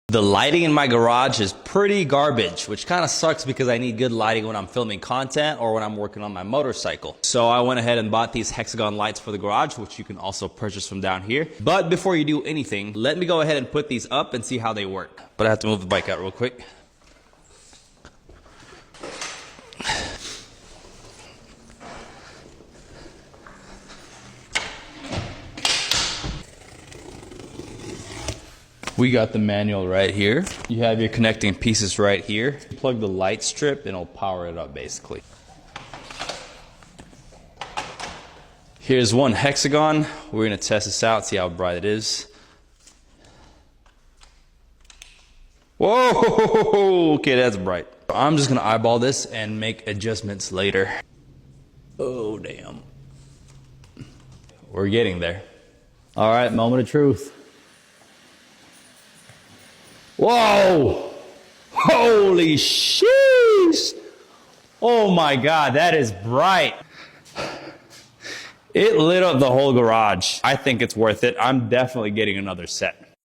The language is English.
The lighting in my garage is pretty garbage, which kind of sucks because I need good lighting when I'm filming content or when I'm working on my motorcycle. So I went ahead and bought these hexagon lights for the garage, which you can also purchase from down here. But before you do anything, let me go ahead and put these up and see how they work. But I have to move the bike out real quick. We got the manual right here. You have your connecting pieces right here. You plug the light strip and it'll power it up basically. Here's one hexagon. We're gonna test this out, see how bright it is. Whoa, okay, that's bright. I'm just gonna eyeball this and make adjustments later. Oh, damn. We're getting there. All right, moment of truth. Whoa! Holy sheesh! Oh my God, that is bright. It lit up the whole garage. I think it's worth it. I'm definitely getting another set.